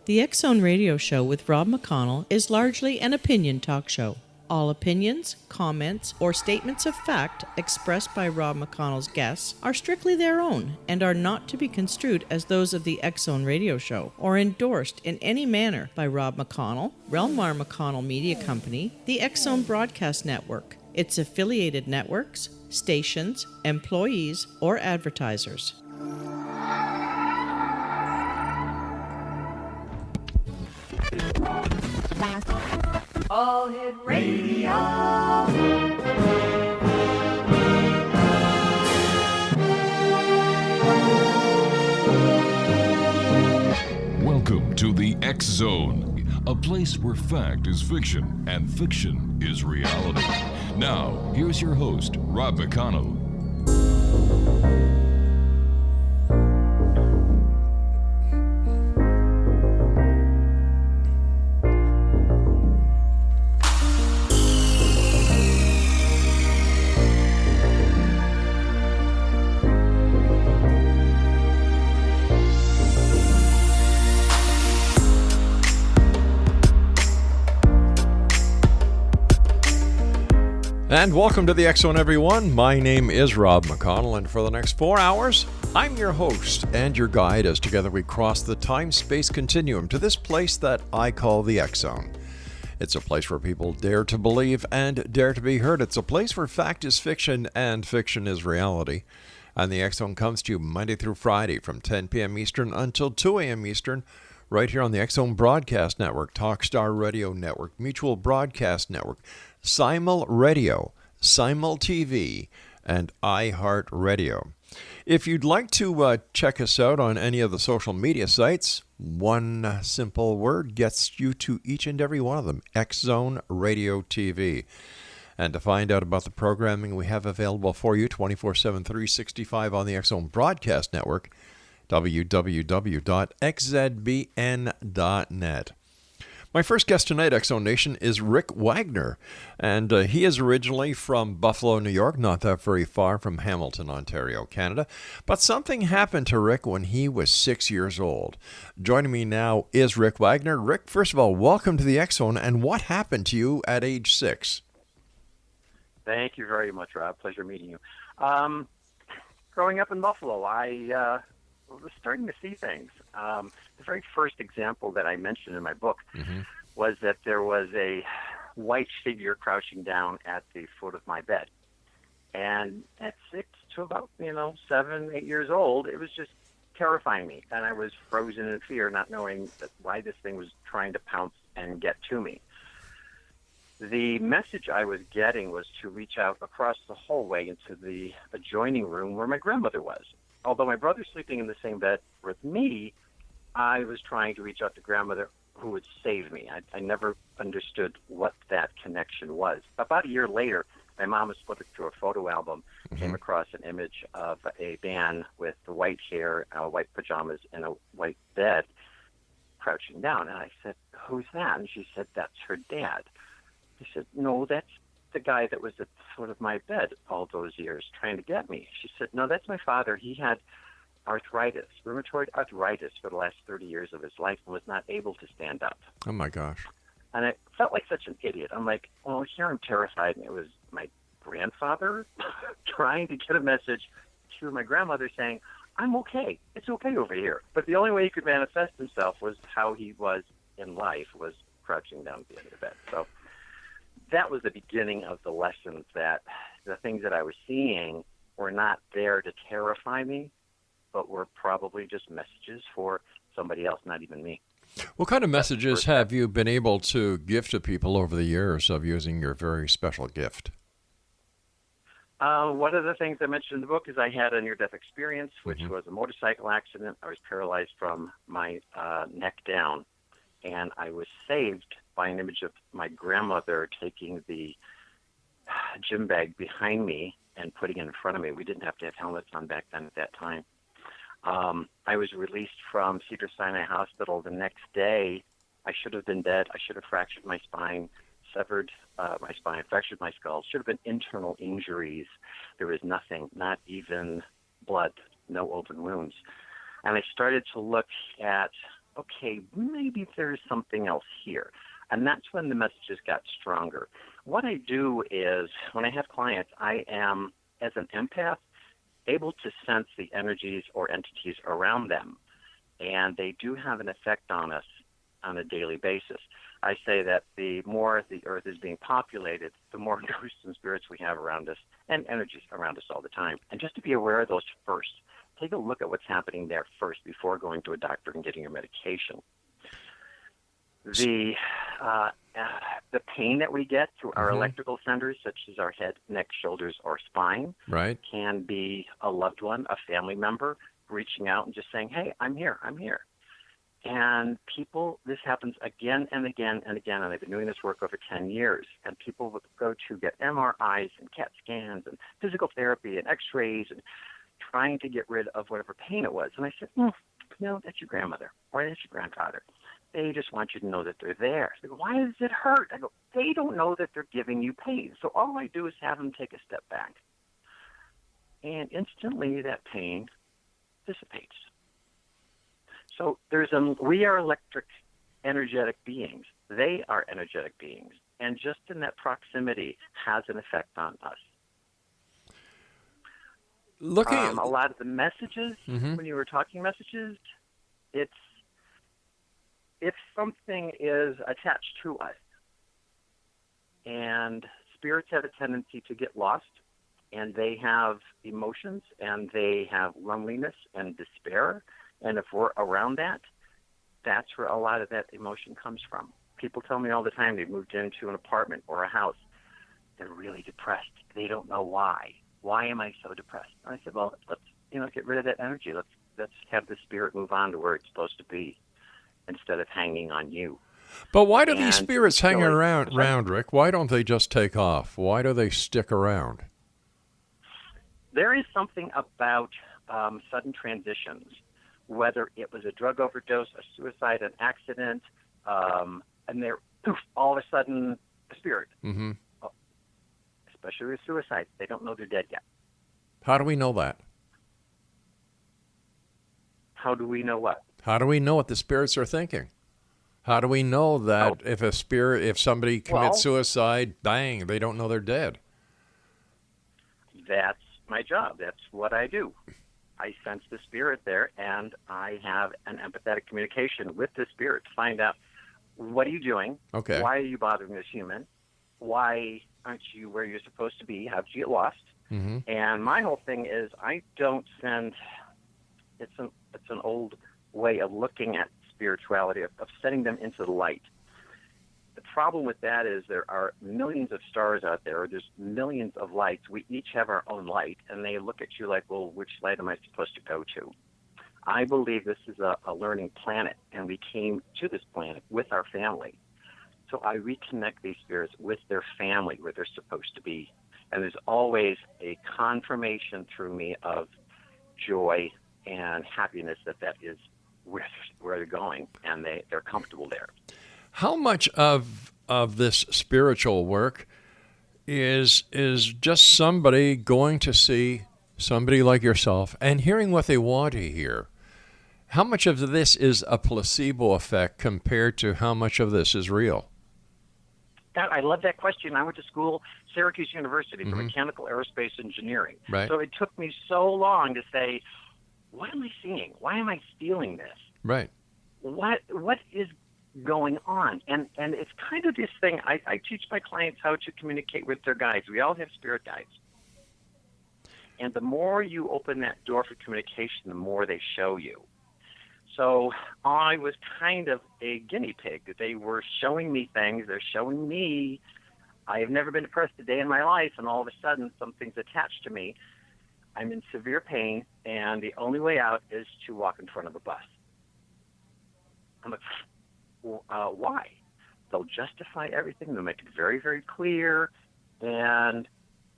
The X Zone Radio Show with Rob McConnell is largely an opinion talk show. All opinions, comments, or statements of fact expressed by Rob McConnell's guests are strictly their own and are not to be construed as those of the X Zone Radio Show or endorsed in any manner by Rob McConnell, Relmar McConnell Media Company, the X Zone Broadcast Network, its affiliated networks, stations, employees, or advertisers. All Hit Radio. Welcome to the X Zone, a place where fact is fiction and fiction is reality. Now, here's your host, Rob McConnell. And welcome to the X Zone, everyone. My name is Rob McConnell, and for the next 4 hours, I'm your host and your guide as together we cross the time-space continuum to this place that I call the X Zone. It's a place where people dare to believe and dare to be heard. It's a place where fact is fiction and fiction is reality. And the X Zone comes to you Monday through Friday from 10 p.m. Eastern until 2 a.m. Eastern, right here on the X Zone Broadcast Network, Talkstar Radio Network, Mutual Broadcast Network, Simul Radio, Simul TV, and iHeartRadio. If you'd like to check us out on any of the social media sites, one simple word gets you to each and every one of them, X Zone Radio TV. And to find out about the programming we have available for you 24/7, 365 on the X Zone Broadcast Network, www.xzbn.net. My first guest tonight, X Zone Nation, is Rick Wagner, and he is originally from Buffalo, New York, not that very far from Hamilton, Ontario, Canada. But something happened to Rick when he was 6 years old. Joining me now is Rick Wagner. Rick, first of all, welcome to the X Zone, and what happened to you at age 6? Thank you very much, Rob. Pleasure meeting you. Growing up in Buffalo, I was starting to see things. The very first example that I mentioned in my book was that there was a white figure crouching down at the foot of my bed. And at 6 to about, 7, 8 years old, it was just terrifying me. And I was frozen in fear, not knowing why this thing was trying to pounce and get to me. The message I was getting was to reach out across the hallway into the adjoining room where my grandmother was. Although my brother's sleeping in the same bed with me, I was trying to reach out to grandmother who would save me. I never understood what that connection was. About a year later, my mom was flipping through a photo album, came across an image of a man with the white hair, white pajamas, and a white bed crouching down. And I said, "Who's that?" And she said, "That's her dad." I said, "No, that's the guy that was at the foot of my bed all those years trying to get me." She said, "No, that's my father. He had arthritis, rheumatoid arthritis for the last 30 years of his life and was not able to stand up." Oh, my gosh. And I felt like such an idiot. I'm like, well, here I'm terrified. And it was my grandfather trying to get a message to my grandmother saying, "I'm okay. It's okay over here." But the only way he could manifest himself was how he was in life, was crouching down at the end of the bed. So that was the beginning of the lessons that the things that I was seeing were not there to terrify me, but were probably just messages for somebody else, not even me. What kind of messages have you been able to give to people over the years of using your very special gift? One of the things I mentioned in the book is I had a near-death experience, which was a motorcycle accident. I was paralyzed from my neck down, and I was saved by an image of my grandmother taking the gym bag behind me and putting it in front of me. We didn't have to have helmets on back then at that time. I was released from Cedars-Sinai Hospital the next day. I should have been dead. I should have fractured my spine, severed my spine, fractured my skull. Should have been internal injuries. There was nothing, not even blood, no open wounds. And I started to look at okay, maybe there's something else here. And that's when the messages got stronger. What I do is, when I have clients, I am, as an empath, able to sense the energies or entities around them. And they do have an effect on us on a daily basis. I say that the more the earth is being populated, the more ghosts and spirits we have around us and energies around us all the time. And just to be aware of those first. Take a look at what's happening there first before going to a doctor and getting your medication. The pain that we get through our electrical centers, such as our head, neck, shoulders, or spine, Right. can be a loved one, a family member, reaching out and just saying, hey, I'm here. And people, this happens again and again and again, and I've been doing this work over 10 years, and people would go to get MRIs and CAT scans and physical therapy and x-rays and trying to get rid of whatever pain it was. And I said, that's your grandmother or that's your grandfather. They just want you to know that they're there. They go, why does it hurt? I go, they don't know that they're giving you pain. So all I do is have them take a step back. And instantly that pain dissipates. So we are electric, energetic beings. They are energetic beings. And just in that proximity has an effect on us. Looking at a lot of the messages, when you were talking messages, it's if something is attached to us, and spirits have a tendency to get lost, and they have emotions, and they have loneliness and despair, and if we're around that, that's where a lot of that emotion comes from. People tell me all the time they've moved into an apartment or a house. They're really depressed. They don't know why. Why am I so depressed? And I said, well, let's get rid of that energy. Let's have the spirit move on to where it's supposed to be instead of hanging on you. But why do these spirits hang around, Rick? Why don't they just take off? Why do they stick around? There is something about sudden transitions, whether it was a drug overdose, a suicide, an accident, and they're all of a sudden a spirit. Mm-hmm. Especially with suicide. They don't know they're dead yet. How do we know that? How do we know what? How do we know what the spirits are thinking? How do we know that if somebody commits suicide, bang, they don't know they're dead? That's my job. That's what I do. I sense the spirit there, and I have an empathetic communication with the spirit to find out, what are you doing? Okay. Why are you bothering this human? Why aren't you where you're supposed to be? How did you get lost? Mm-hmm. And my whole thing is I don't send, it's an old way of looking at spirituality, of setting them into the light. The problem with that is there are millions of stars out there. There's millions of lights. We each have our own light, and they look at you like, well, which light am I supposed to go to? I believe this is a learning planet, and we came to this planet with our family. So I reconnect these spirits with their family, where they're supposed to be. And there's always a confirmation through me of joy and happiness that is where they're going, and they're comfortable there. How much of this spiritual work is just somebody going to see somebody like yourself and hearing what they want to hear? How much of this is a placebo effect compared to how much of this is real? I love that question. I went to school, Syracuse University, for mechanical aerospace engineering. Right. So it took me so long to say, what am I seeing? Why am I feeling this? Right. What is going on? And it's kind of this thing. I teach my clients how to communicate with their guides. We all have spirit guides. And the more you open that door for communication, the more they show you. So I was kind of a guinea pig. They were showing me things. They're showing me. I have never been depressed a day in my life, and all of a sudden something's attached to me. I'm in severe pain, and the only way out is to walk in front of a bus. I'm like, why? They'll justify everything. They'll make it very, very clear. And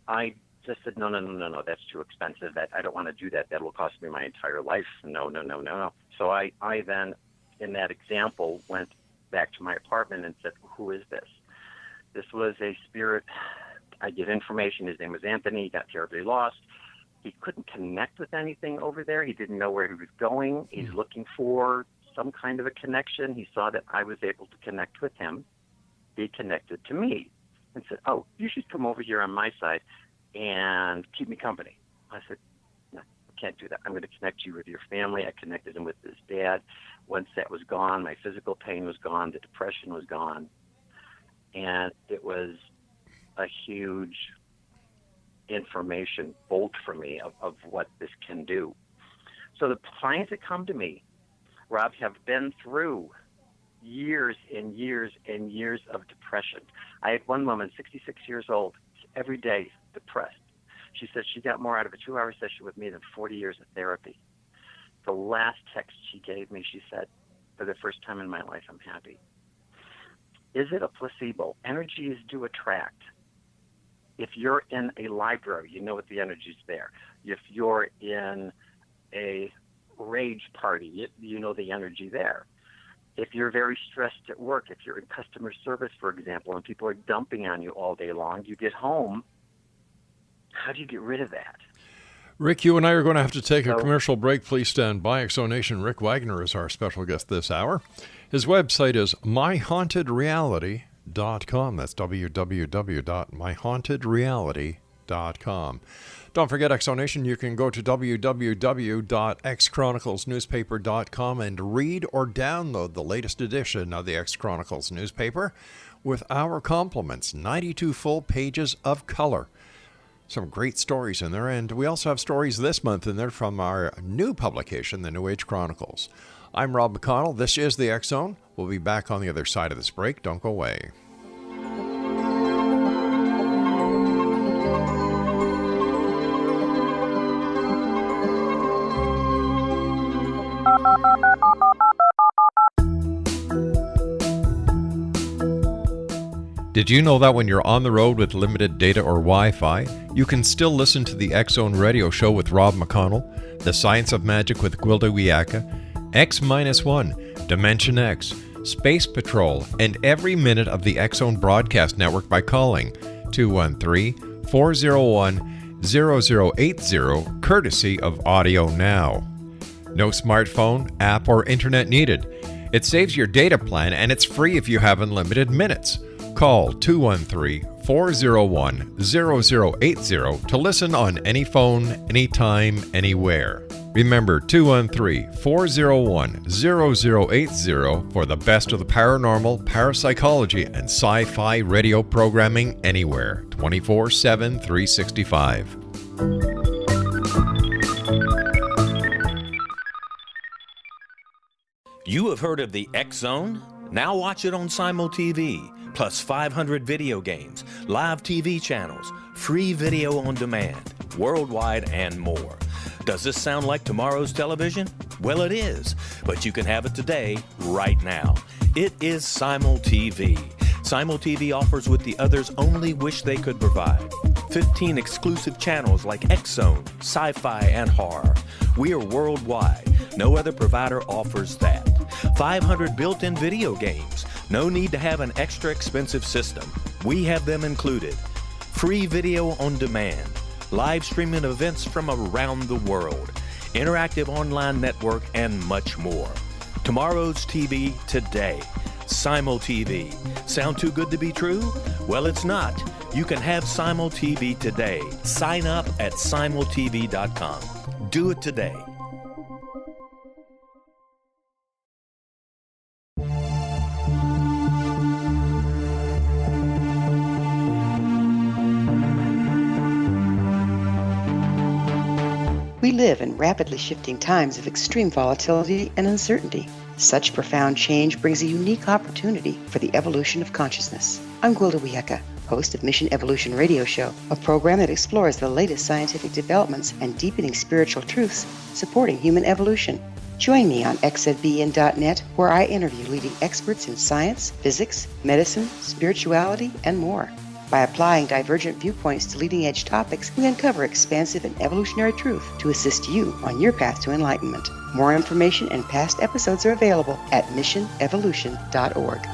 I just said, no, that's too expensive. That I don't want to do that. That will cost me my entire life. No. So I then, in that example, went back to my apartment and said, who is this? This was a spirit. I get information. His name was Anthony. He got terribly lost. He couldn't connect with anything over there. He didn't know where he was going. He's looking for some kind of a connection. He saw that I was able to connect with him. He connected to me and said, "Oh, you should come over here on my side and keep me company." I said, "No, I can't do that. I'm going to connect you with your family." I connected him with his dad. Once that was gone, my physical pain was gone, the depression was gone, and it was a huge information bolt for me of what this can do. So the clients that come to me, Rob, have been through years and years and years of depression. I had one woman, 66 years old, every day depressed. She said she got more out of a 2-hour session with me than 40 years of therapy. The last text she gave me, she said, "For the first time in my life, I'm happy." Is it a placebo? Energies do attract. If you're in a library, you know what the energy's there. If you're in a rage party, you know the energy there. If you're very stressed at work, if you're in customer service, for example, and people are dumping on you all day long, you get home, how do you get rid of that? Rick, you and I are going to have to take a commercial break. Please stand by. Exonation Rick Wagner is our special guest this hour. His website is myhauntedreality.com. That's www.myhauntedreality.com. Don't forget, Exonation, you can go to www.xchroniclesnewspaper.com and read or download the latest edition of the X Chronicles newspaper with our compliments, 92 full pages of color. Some great stories in there, and we also have stories this month in there from our new publication, the New Age Chronicles. I'm Rob McConnell. This is the X Zone. We'll be back on the other side of this break. Don't go away. Did you know that when you're on the road with limited data or Wi-Fi, you can still listen to the X-Zone radio show with Rob McConnell, The Science of Magic with Gwilda Wiyaka, X-1, Dimension X, Space Patrol, and every minute of the X-Zone broadcast network by calling 213-401-0080, courtesy of Audio Now. No smartphone, app, or internet needed. It saves your data plan, and it's free if you have unlimited minutes. Call 213-401-0080 to listen on any phone, anytime, anywhere. Remember, 213-401-0080 for the best of the paranormal, parapsychology, and sci-fi radio programming anywhere, 24/7, 365. You have heard of the X Zone? Now watch it on Simul TV. Plus 500 video games, live TV channels, free video on demand, worldwide, and more. Does this sound like tomorrow's television? Well, it is, but you can have it today, right now. It is Simul TV. Simul TV offers what the others only wish they could provide. 15 exclusive channels like X-Zone, Sci-Fi, and Horror. We are worldwide. No other provider offers that. 500 built-in video games. No need to have an extra expensive system. We have them included. Free video on demand. Live streaming events from around the world. Interactive online network, and much more. Tomorrow's TV today. Simul TV. Sound too good to be true? Well, it's not. You can have Simul TV today. Sign up at simultv.com. Do it today. We live in rapidly shifting times of extreme volatility and uncertainty. Such profound change brings a unique opportunity for the evolution of consciousness. I'm Gwilda Wiyaka, host of Mission Evolution Radio Show, a program that explores the latest scientific developments and deepening spiritual truths supporting human evolution. Join me on xzbn.net, where I interview leading experts in science, physics, medicine, spirituality, and more. By applying divergent viewpoints to leading-edge topics, we uncover expansive and evolutionary truth to assist you on your path to enlightenment. More information and past episodes are available at missionevolution.org.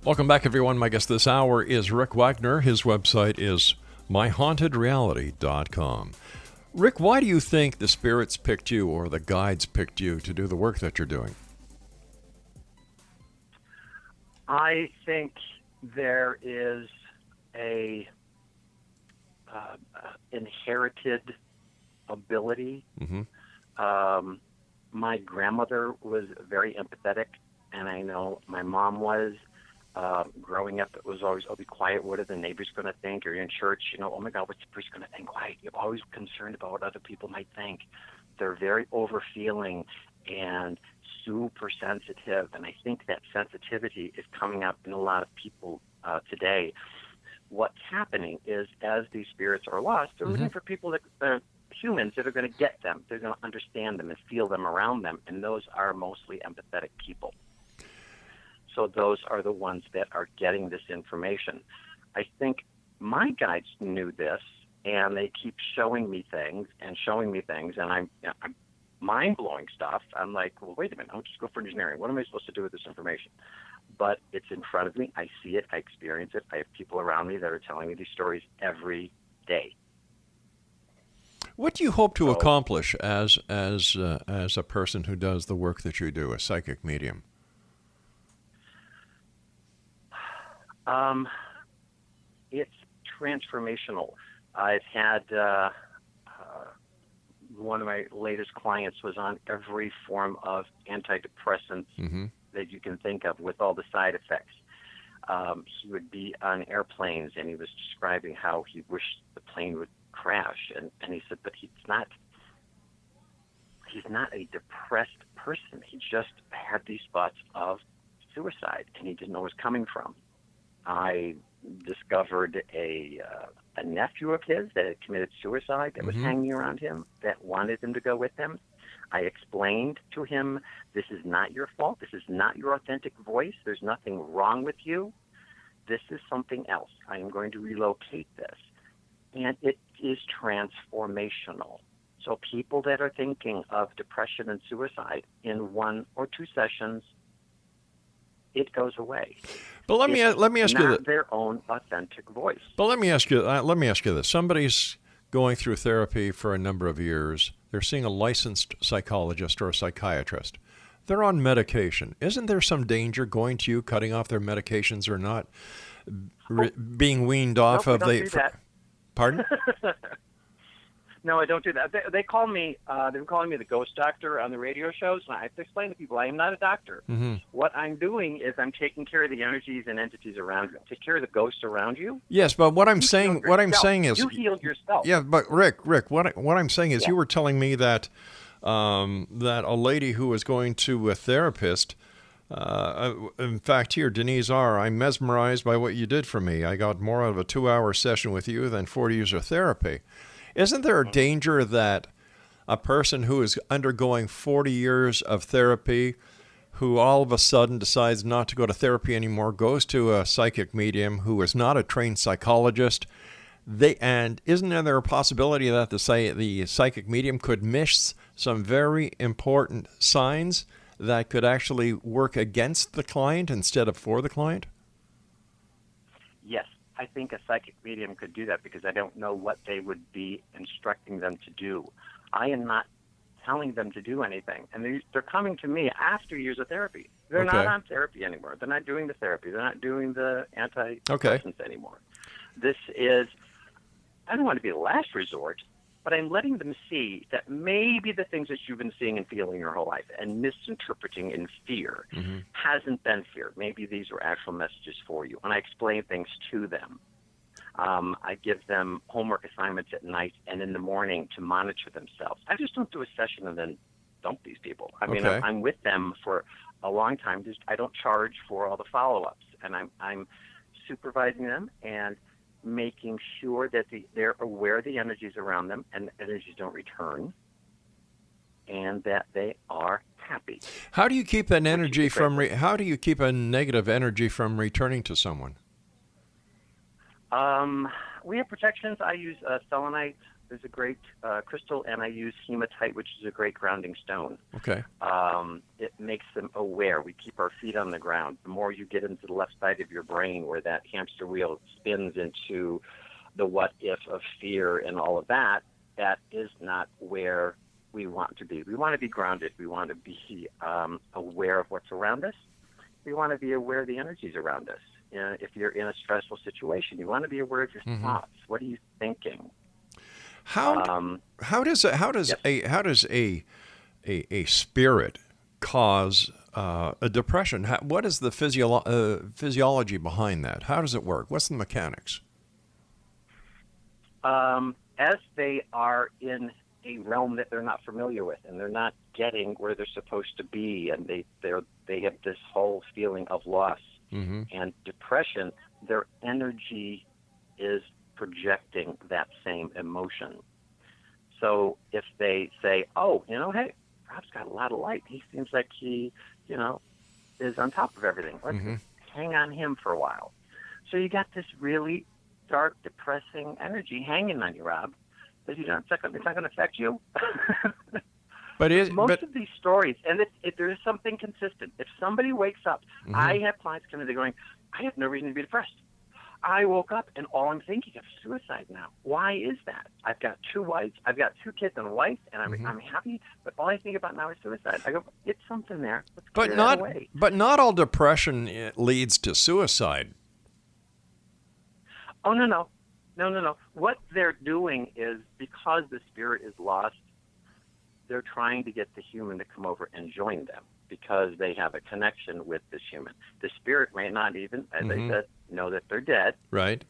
Welcome back, everyone. My guest this hour is Rick Wagner. His website is myhauntedreality.com. Rick, why do you think the spirits picked you or the guides picked you to do the work that you're doing? I think there is a inherited ability. My grandmother was very empathetic, and I know my mom was. Growing up, it was always, oh, be quiet. What are the neighbors going to think? Or you're in church, oh my God, what's the priest going to think? Quiet. You're always concerned about what other people might think. They're very over-feeling and super sensitive, and I think that sensitivity is coming up in a lot of people today. What's happening is, as these spirits are lost, they're looking for people that humans that are going to get them. They're going to understand them and feel them around them, and those are mostly empathetic people. So those are the ones that are getting this information. I think my guides knew this, and they keep showing me things, and I'm mind-blowing stuff. I'm like, well, wait a minute, I'll just go for engineering. What am I supposed to do with this information? But it's in front of me. I see it. I experience it. I have people around me that are telling me these stories every day. What do you hope to accomplish as a person who does the work that you do, a psychic medium? It's transformational. I've had one of my latest clients was on every form of antidepressants that you can think of, with all the side effects. He would be on airplanes, and he was describing how he wished the plane would crash, and he said, but he's not a depressed person. He just had these thoughts of suicide, and he didn't know where it was coming from. I discovered a nephew of his that had committed suicide that was hanging around him, that wanted him to go with him. I explained to him, this is not your fault. This is not your authentic voice. There's nothing wrong with you. This is something else. I am going to relocate this. And it is transformational. So people that are thinking of depression and suicide, in 1 or 2 sessions, it goes away. But let me ask you that their own authentic voice. But let me ask you this: somebody's going through therapy for a number of years. They're seeing a licensed psychologist or a psychiatrist. They're on medication. Isn't there some danger going to you, cutting off their medications or not, being weaned off of do that. Pardon? No, I don't do that. They call me. They've been calling me the ghost doctor on the radio shows, and I have to explain to people I am not a doctor. What I'm doing is I'm taking care of the energies and entities around you. Take care of the ghosts around you. Yes, but what I'm saying is you healed yourself. Yeah, but Rick, what I'm saying is, you were telling me that that a lady who was going to a therapist. In fact, here, Denise R., I'm mesmerized by what you did for me. I got more out of a 2-hour session with you than 40 years of therapy. Isn't there a danger that a person who is undergoing 40 years of therapy, who all of a sudden decides not to go to therapy anymore, goes to a psychic medium who is not a trained psychologist, and isn't there a possibility that the psychic medium could miss some very important signs that could actually work against the client instead of for the client? Yes. I think a psychic medium could do that, because I don't know what they would be instructing them to do. I am not telling them to do anything. And they're coming to me after years of therapy. They're not on therapy anymore. They're not doing the therapy. They're not doing the antidepressants anymore. This is, I don't want to be the last resort, but I'm letting them see that maybe the things that you've been seeing and feeling your whole life and misinterpreting in fear hasn't been fear. Maybe these are actual messages for you. And I explain things to them. I give them homework assignments at night and in the morning to monitor themselves. I just don't do a session and then dump these people. I mean, I'm with them for a long time. I don't charge for all the follow-ups. And I'm supervising them and making sure that they're aware of the energies around them and the energies don't return, and that they are happy. How do you keep an energy how do you keep a negative energy from returning to someone? We have protections. I use selenite There's a great crystal, and I use hematite, which is a great grounding stone. Okay. It makes them aware. We keep our feet on the ground. The more you get into the left side of your brain, where that hamster wheel spins into the what if of fear and all of that, that is not where we want to be. We want to be grounded. We want to be aware of what's around us. We want to be aware of the energies around us. If you're in a stressful situation, you want to be aware of your thoughts. What are you thinking? How does a spirit cause a depression? What is the physiology behind that? How does it work? What's the mechanics? As they are in a realm that they're not familiar with, and they're not getting where they're supposed to be, and they have this whole feeling of loss and depression, their energy is projecting that same emotion. So if they say, oh, hey, Rob's got a lot of light. He seems like he, is on top of everything. Let's hang on him for a while. So you got this really dark, depressing energy hanging on you, Rob. But it's not going to affect you. But most of these stories, and there is something consistent. If somebody wakes up, I have clients come in, they're going, I have no reason to be depressed. I woke up and all I'm thinking of is suicide now. Why is that? I've got 2 wives, I've got 2 kids and a wife, and I'm happy, but all I think about now is suicide. I go, it's something there. Let's clear that away. But not all depression leads to suicide. Oh, no. What they're doing is, because the spirit is lost, they're trying to get the human to come over and join them because they have a connection with this human. The spirit may not even, as I said, know that they're dead. Right.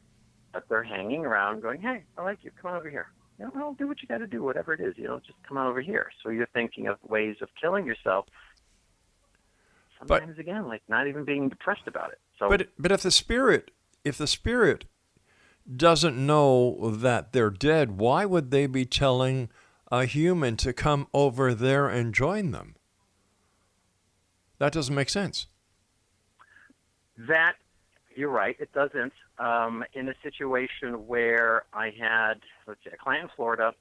But they're hanging around going, hey, I like you. Come on over here. Well, do what you got to do, whatever it is. Just come on over here. So you're thinking of ways of killing yourself. Sometimes, again, like not even being depressed about it. So, but if the spirit doesn't know that they're dead, why would they be telling a human to come over there and join them? That doesn't make sense. That, you're right, it doesn't. In a situation where I had, a client in Florida,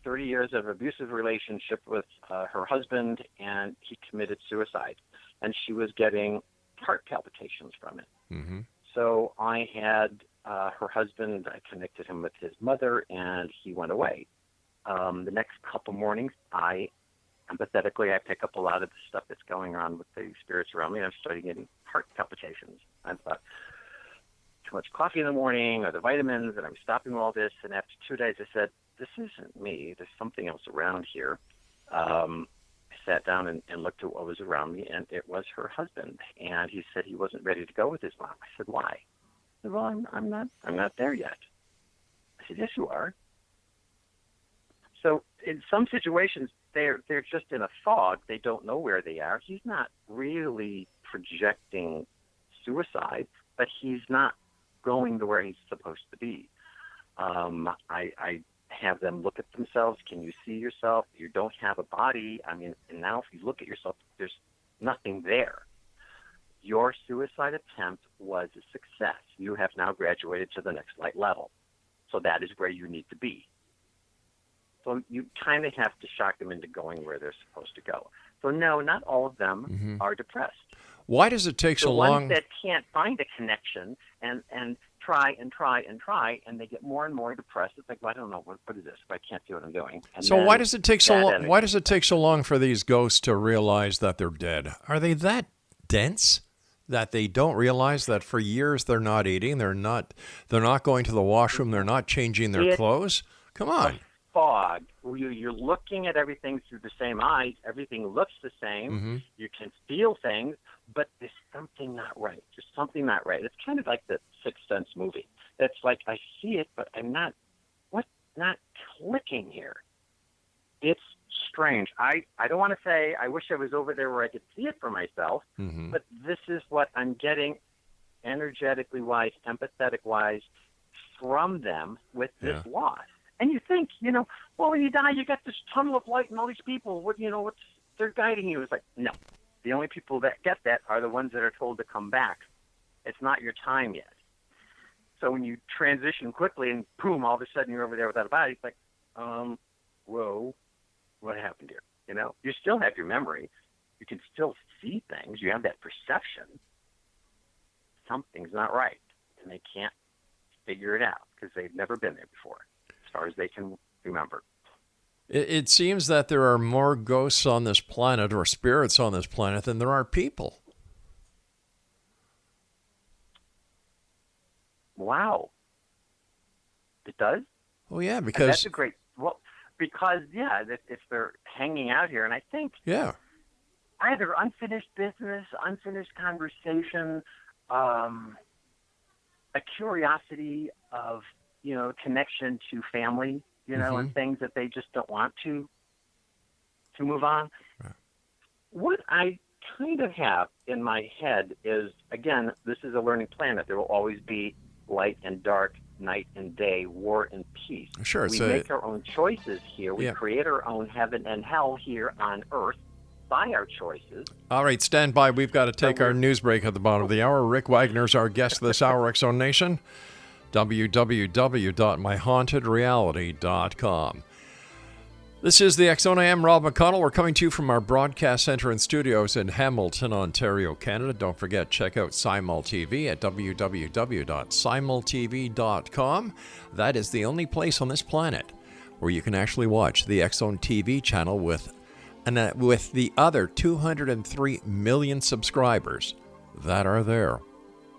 30 years of abusive relationship with her husband, and he committed suicide. And she was getting heart palpitations from it. So I had her husband, I connected him with his mother, and he went away. The next couple mornings, empathetically, I pick up a lot of the stuff that's going on with the spirits around me, and I'm starting getting heart palpitations. I thought, too much coffee in the morning, or the vitamins, and I'm stopping all this. And after 2 days, I said, this isn't me. There's something else around here. I sat down and looked at what was around me, and it was her husband. And he said he wasn't ready to go with his mom. I said, why? He said, well, I'm not there yet. I said, yes, you are. So in some situations, they're just in a fog. They don't know where they are. He's not really projecting suicide, but he's not going to where he's supposed to be. I have them look at themselves. Can you see yourself? You don't have a body. And now if you look at yourself, there's nothing there. Your suicide attempt was a success. You have now graduated to the next light level. So that is where you need to be. So you kind of have to shock them into going where they're supposed to go. So no, not all of them are depressed. Why does it take so long? The ones that can't find a connection and try, and they get more and more depressed. It's like, well, I don't know, what is this? I can't see what I'm doing. And so why does it take so long? Why does it take so long for these ghosts to realize that they're dead? Are they that dense that they don't realize that for years they're not eating, they're not going to the washroom, they're not changing their clothes? Come on. Fog. You're looking at everything through the same eyes. Everything looks the same. You can feel things, but there's something not right. There's something not right. It's kind of like the Sixth Sense movie. That's like, I see it, but I'm not, what's not clicking here? It's strange. I don't want to say I wish I was over there where I could see it for myself, but this is what I'm getting energetically wise, empathetic wise from them with this loss. And you think, well, when you die, you got this tunnel of light and all these people. They're guiding you. It's like, no. The only people that get that are the ones that are told to come back. It's not your time yet. So when you transition quickly and boom, all of a sudden you're over there without a body, it's like, whoa, what happened here? You know, you still have your memory. You can still see things. You have that perception. Something's not right. And they can't figure it out because they've never been there before, as far as they can remember. It seems that there are more ghosts on this planet or spirits on this planet than there are people. Wow. It does? Oh, yeah, And because... that's a great... Well, because, yeah, if they're hanging out here, and I think Yeah. either unfinished business, unfinished conversation, a curiosity of, you know, connection to family, you know, and things that they just don't want to move on. Right. What I kind of have in my head is, again, this is a learning planet. There will always be light and dark, night and day, war and peace. Sure. We make our own choices here. We create our own heaven and hell here on Earth by our choices. All right, stand by. We've got to take our news break at the bottom of the hour. Rick Wagner's our guest this hour, X-Zone Nation. www.myhauntedreality.com. This is the X-Zone. I am Rob McConnell. We're coming to you from our broadcast center and studios in Hamilton, Ontario, Canada. Don't forget, check out Simul TV at www.simultv.com. That is the only place on this planet where you can actually watch the X-Zone TV channel with the other 203 million subscribers that are there.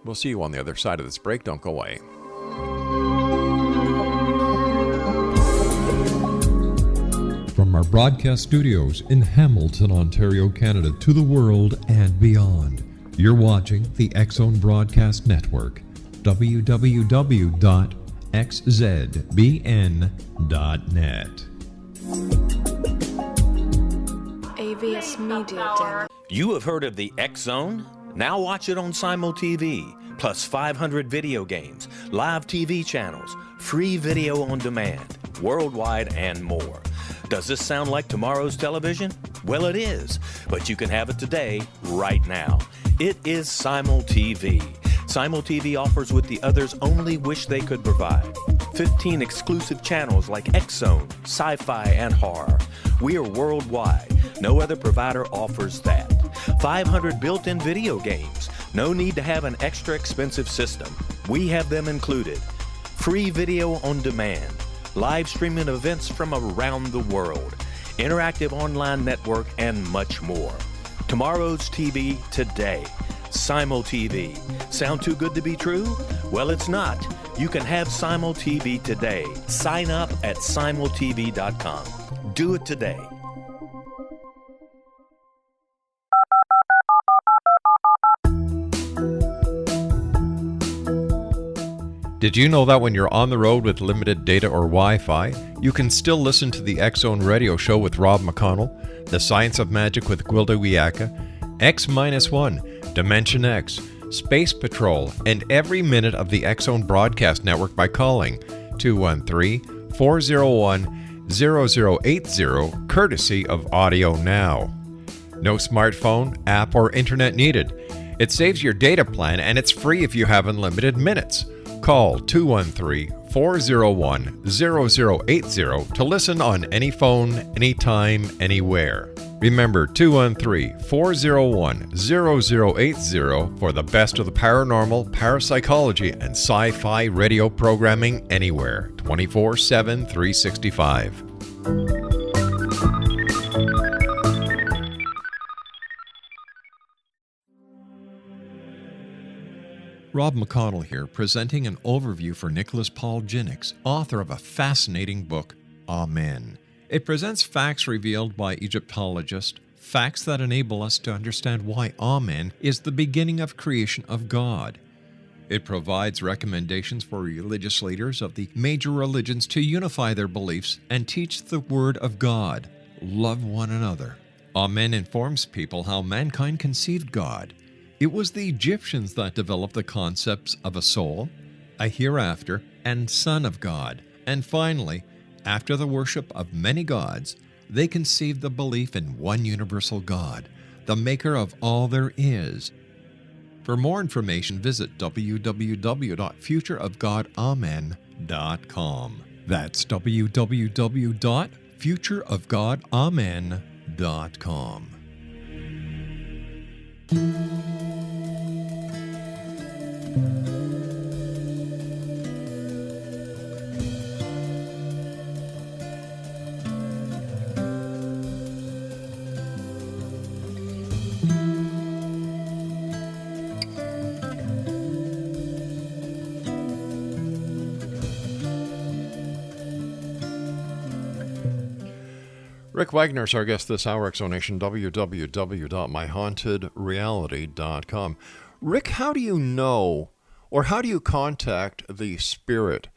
We'll see you on the other side of this break. Don't go away. From our broadcast studios in Hamilton, Ontario, Canada, to the world and beyond, you're watching the X-Zone Broadcast Network, www.xzbn.net. AVS Media Den. You have heard of the X-Zone? Now watch it on Simul TV, plus 500 video games, live TV channels, free video on demand, worldwide, and more. Does this sound like tomorrow's television? Well, it is, but you can have it today, right now. It is Simul TV. Simul TV offers what the others only wish they could provide. 15 exclusive channels like X-Zone, Sci-Fi, and Horror. We are worldwide. No other provider offers that. 500 built-in video games. No need to have an extra expensive system. We have them included. Free video on demand. Live streaming events from around the world. Interactive online network, and much more. Tomorrow's TV today. Simul TV. Sound too good to be true? Well, it's not. You can have Simul TV today. Sign up at simultv.com. Do it today. Did you know that when you're on the road with limited data or Wi-Fi, you can still listen to the X-Zone radio show with Rob McConnell, The Science of Magic with Gwilda Wiyaka, X-1, Dimension X, Space Patrol, and every minute of the X-Zone broadcast network by calling 213-401-0080, courtesy of Audio Now. No smartphone, app, or internet needed. It saves your data plan and it's free if you have unlimited minutes. Call 213-401-0080 to listen on any phone, anytime, anywhere. Remember 213-401-0080 for the best of the paranormal, parapsychology, and sci-fi radio programming anywhere, 24/7, 365. Rob McConnell here, presenting an overview for Nicholas Paul Jennings, author of a fascinating book, Amen. It presents facts revealed by Egyptologists, facts that enable us to understand why Amen is the beginning of creation of God. It provides recommendations for religious leaders of the major religions to unify their beliefs and teach the Word of God. Love one another. Amen informs people how mankind conceived God. It was the Egyptians that developed the concepts of a soul, a hereafter, and Son of God. And finally, after the worship of many gods, they conceived the belief in one universal God, the maker of all there is. For more information, visit www.futureofgodamen.com. That's www.futureofgodamen.com. Rick Wagner is our guest this hour, Exonation, www.myhauntedreality.com. Rick, how do you know, or how do you contact the spirit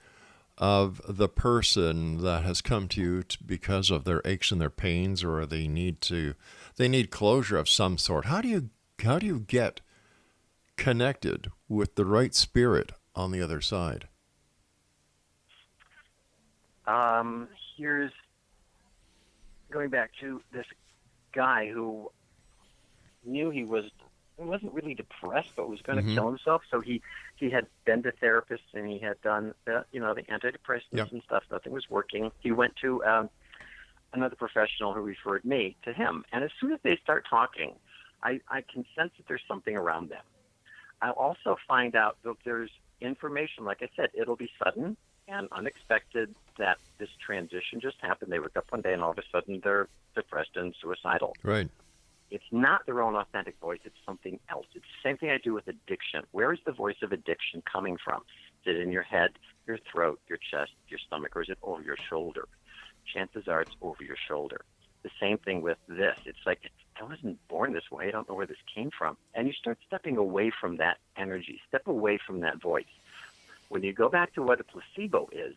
of the person that has come to you because of their aches and their pains, or they need closure of some sort? How do you get connected with the right spirit on the other side? Here's going back to this guy who knew he wasn't really depressed, but was going to kill himself. So he had been to therapists and he had done the antidepressants and stuff. Nothing was working. He went to another professional who referred me to him. And as soon as they start talking, I can sense that there's something around them. I'll also find out that there's information. Like I said, it'll be sudden and unexpected that this transition just happened. They wake up one day and all of a sudden they're depressed and suicidal. Right. It's not their own authentic voice. It's something else. It's the same thing I do with addiction. Where is the voice of addiction coming from? Is it in your head, your throat, your chest, your stomach, or is it over your shoulder? Chances are it's over your shoulder. The same thing with this. It's like, I wasn't born this way. I don't know where this came from. And you start stepping away from that energy, step away from that voice. When you go back to what a placebo is,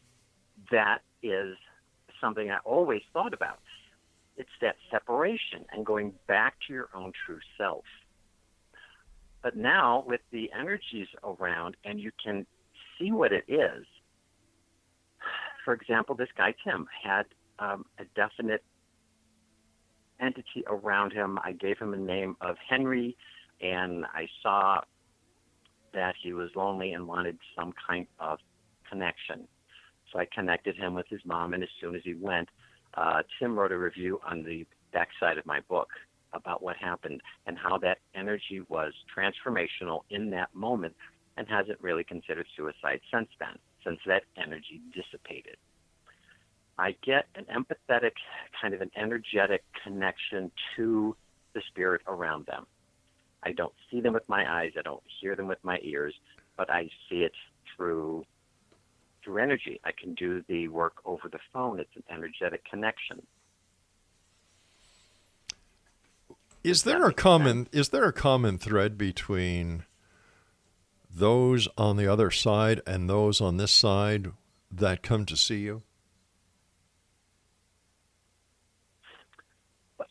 that is something I always thought about. It's that separation and going back to your own true self. But now with the energies around and you can see what it is. For example, this guy, Tim, had a definite entity around him. I gave him a name of Henry, and I saw that he was lonely and wanted some kind of connection. So I connected him with his mom, and as soon as he went, Tim wrote a review on the backside of my book about what happened and how that energy was transformational in that moment and hasn't really considered suicide since then, since that energy dissipated. I get an empathetic, kind of an energetic connection to the spirit around them. I don't see them with my eyes. I don't hear them with my ears, but I see it through energy. I can do the work over the phone. It's an energetic connection. Is there a common thread between those on the other side and those on this side that come to see you?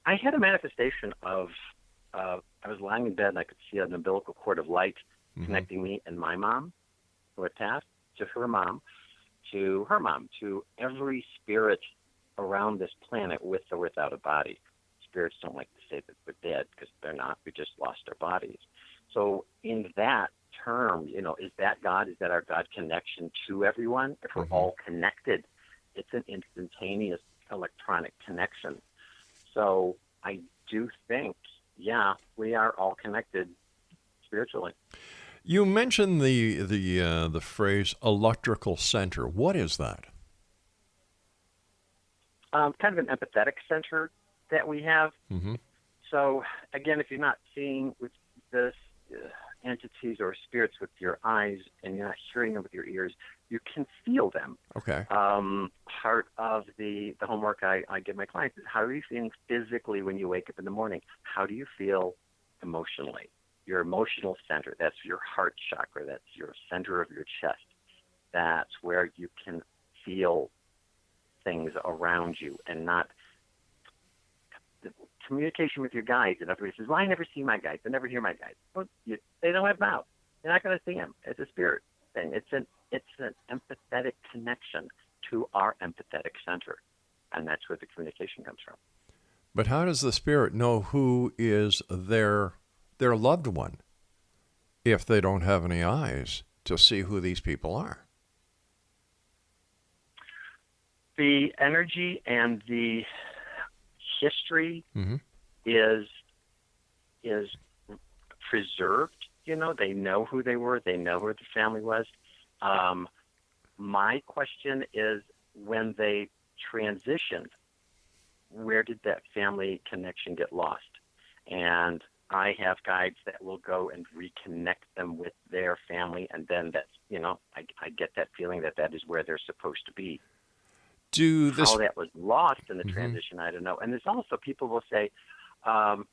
I had a manifestation of I was lying in bed and I could see an umbilical cord of light connecting me and my mom, who had passed, to her mom, to every spirit around this planet with or without a body. Spirits don't like to say that we're dead because they're not. We just lost our bodies. So in that term, is that God? Is that our God connection to everyone? If we're all connected, it's an instantaneous electronic connection. So I do think, we are all connected spiritually. You mentioned the phrase electrical center. What is that? Kind of an empathetic center that we have. So again, if you're not seeing with this entities or spirits with your eyes and you're not hearing them with your ears, you can feel them. Okay. Part of the homework I give my clients is, how are you feeling physically when you wake up in the morning? How do you feel emotionally? Your emotional center, that's your heart chakra, that's your center of your chest. That's where you can feel things around you and not the communication with your guides. And everybody says, well, I never see my guides. I never hear my guides. Well, they don't have mouths. You're not going to see them. It's a spirit thing. It's an empathetic connection to our empathetic center. And that's where the communication comes from. But how does the spirit know who is their loved one? if they don't have any eyes to see who these people are? The energy and the history is preserved. You know, they know who they were. They know who the family was. My question is, when they transitioned, where did that family connection get lost? And I have guides that will go and reconnect them with their family, and then I get that feeling that is where they're supposed to be. How that was lost in the transition, I don't know. And there's also people will say, I'll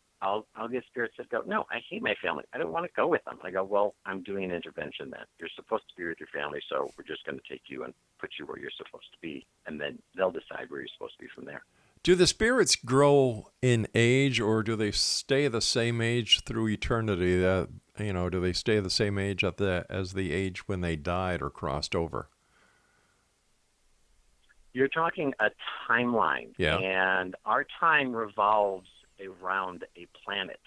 get spirits that go, no, I hate my family. I don't want to go with them. I go, well, I'm doing an intervention then. You're supposed to be with your family, so we're just going to take you and put you where you're supposed to be, and then they'll decide where you're supposed to be from there. Do the spirits grow in age, or do they stay the same age through eternity? Do they stay the same age as the age when they died or crossed over? You're talking a timeline, and our time revolves around a planet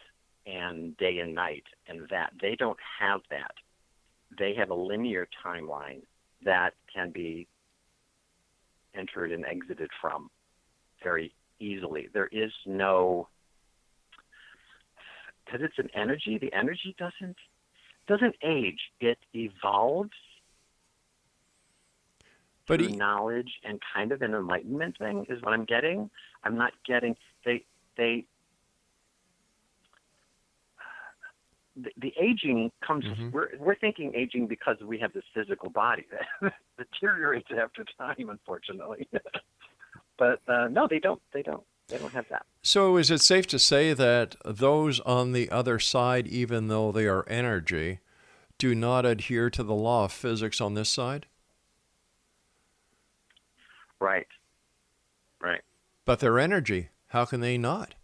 and day and night, and that they don't have that. They have a linear timeline that can be entered and exited from very easily. There is no, because it's an energy. The energy doesn't age. It evolves through knowledge and kind of an enlightenment thing is what I'm getting. I'm not getting the aging comes. We're thinking aging because we have this physical body that deteriorates after time, unfortunately. But no, they don't. They don't have that. So is it safe to say that those on the other side, even though they are energy, do not adhere to the law of physics on this side? Right. But they're energy. How can they not?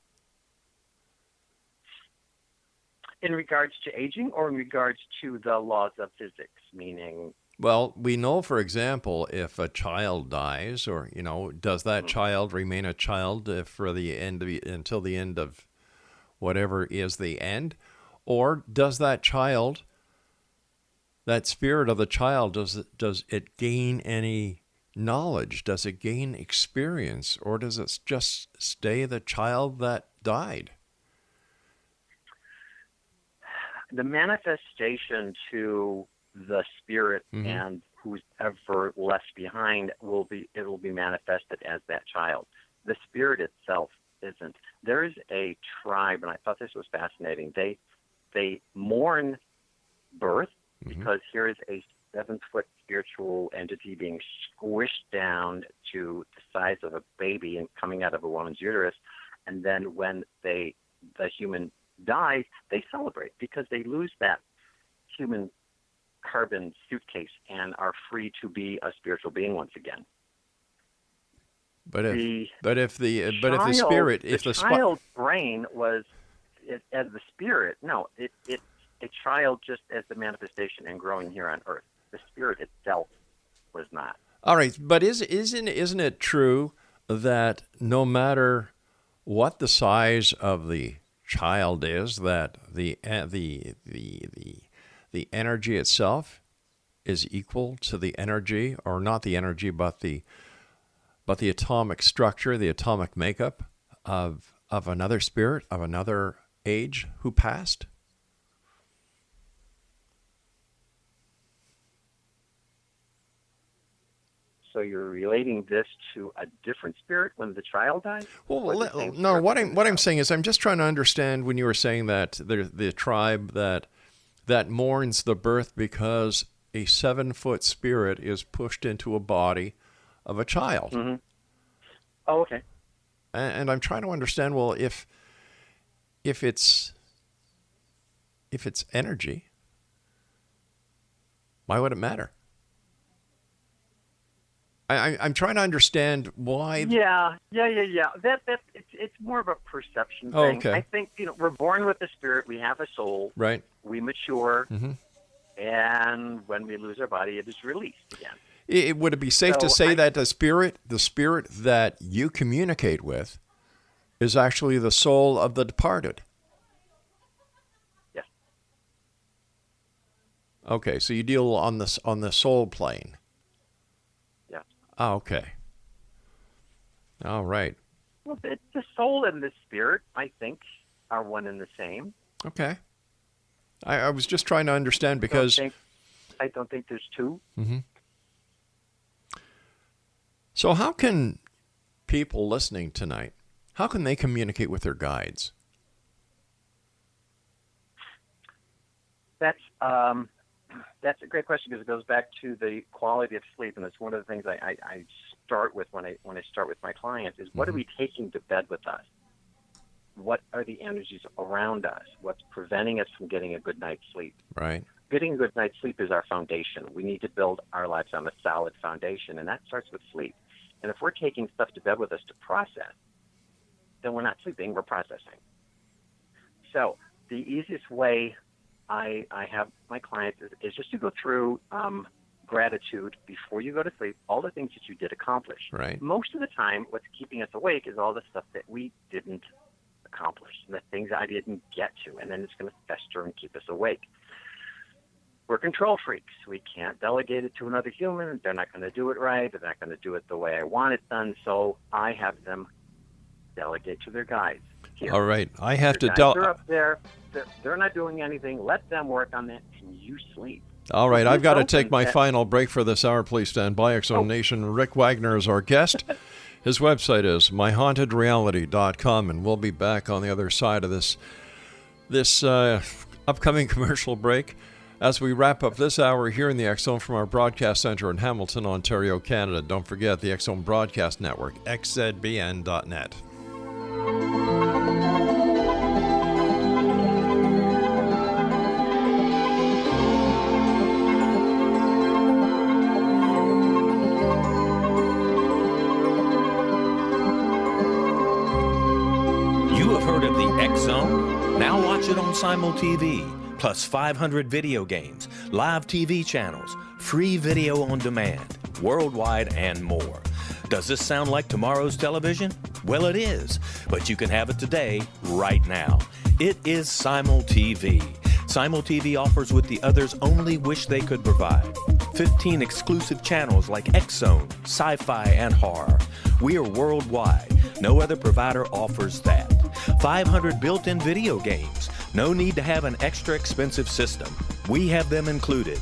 In regards to aging, or in regards to the laws of physics, meaning? Well, we know, for example, if a child dies, or does that child remain a child until the end of whatever is the end, or does that child, that spirit of the child, does it gain any knowledge? Does it gain experience, or does it just stay the child that died? The manifestation to the spirit and who's ever left behind will be manifested as that child. The spirit itself isn't. There is a tribe, and I thought this was fascinating. They mourn birth because here is a 7-foot spiritual entity being squished down to the size of a baby and coming out of a woman's uterus, and then when the human dies, they celebrate because they lose that human carbon suitcase and are free to be a spiritual being once again. But if the child's brain was as the spirit, no, it's a child just as the manifestation and growing here on earth. The spirit itself was not. All right, but isn't it true that no matter what the size of the child is, that the energy itself is equal to the energy, or not the energy, but the atomic structure, the atomic makeup of another spirit of another age who passed? So you're relating this to a different spirit when the child died? Well, no. What I'm saying is, I'm just trying to understand when you were saying that the tribe that mourns the birth because a 7-foot spirit is pushed into a body of a child. Mm-hmm. Oh, okay. And I'm trying to understand. Well, if it's energy, why would it matter? I'm trying to understand why. Yeah. It's more of a perception thing. Oh, okay. I think we're born with a spirit. We have a soul. Right. We mature, and when we lose our body, it is released again. Would it be safe to say that the spirit that you communicate with, is actually the soul of the departed? Yes. Okay, so you deal on the soul plane. Yeah. Oh, okay. All right. Well, the soul and the spirit, I think, are one and the same. Okay. I was just trying to understand because I don't think there's two. Mm-hmm. So how can people listening tonight, how can they communicate with their guides? That's a great question because it goes back to the quality of sleep, and it's one of the things I start with when I start with my clients is what are we taking to bed with us? What are the energies around us? What's preventing us from getting a good night's sleep? Right. Getting a good night's sleep is our foundation. We need to build our lives on a solid foundation, and that starts with sleep. And if we're taking stuff to bed with us to process, then we're not sleeping, we're processing. So the easiest way I have my clients is just to go through gratitude before you go to sleep, all the things that you did accomplish. Right. Most of the time, what's keeping us awake is all the stuff that we didn't accomplish, the things I didn't get to, and then it's going to fester and keep us awake. We're control freaks. We can't delegate it to another human. They're not going to do it right. They're not going to do it the way I want it done. So I have them delegate to their guides. Here. All right. I have to They're up there. They're not doing anything. Let them work on that, and you sleep. All right. I've got to take my final break for this hour. Please stand by. X-Zone Nation. Rick Wagner is our guest. His website is myhauntedreality.com, and we'll be back on the other side of this upcoming commercial break as we wrap up this hour here in the X-Zone from our broadcast center in Hamilton, Ontario, Canada. Don't forget the X-Zone Broadcast Network, xzbn.net. You have heard of the X-Zone? Now watch it on Simul TV, plus 500 video games, live TV channels, free video on demand, worldwide, and more. Does this sound like tomorrow's television? Well, it is, but you can have it today, right now. It is Simul TV. Simul TV offers what the others only wish they could provide. 15 exclusive channels like X-Zone, Sci-Fi, and Horror. We are worldwide. No other provider offers that. 500 built-in video games. No need to have an extra expensive system. We have them included.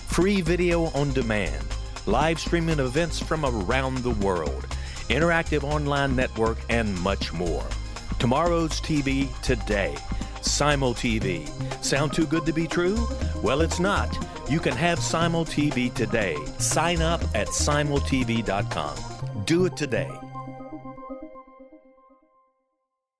Free video on demand. Live streaming events from around the world. Interactive online network, and much more. Tomorrow's TV today. Simul TV. Sound too good to be true? Well, it's not. You can have Simul TV today. Sign up at simultv.com. Do it today.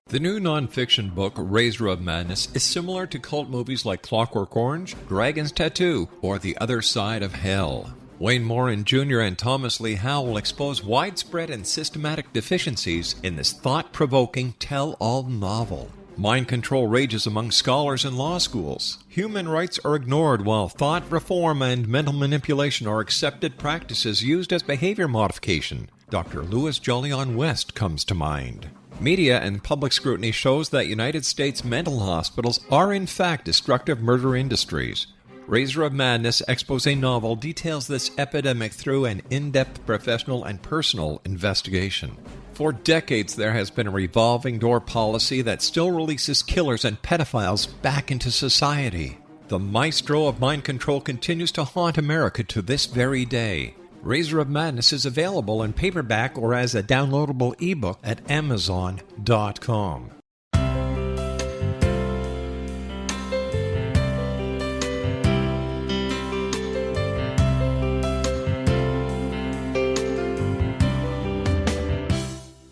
The new nonfiction book, Razor of Madness, is similar to cult movies like Clockwork Orange, Dragon's Tattoo, or The Other Side of Hell. Wayne Morin Jr. and Thomas Lee Howell will expose widespread and systematic deficiencies in this thought-provoking tell-all novel. Mind control rages among scholars in law schools. Human rights are ignored while thought reform and mental manipulation are accepted practices used as behavior modification. Dr. Louis Jolyon West comes to mind. Media and public scrutiny shows that United States mental hospitals are in fact destructive murder industries. Razor of Madness expose novel details this epidemic through an in-depth professional and personal investigation. For decades, there has been a revolving door policy that still releases killers and pedophiles back into society. The maestro of mind control continues to haunt America to this very day. Razor of Madness is available in paperback or as a downloadable ebook at Amazon.com.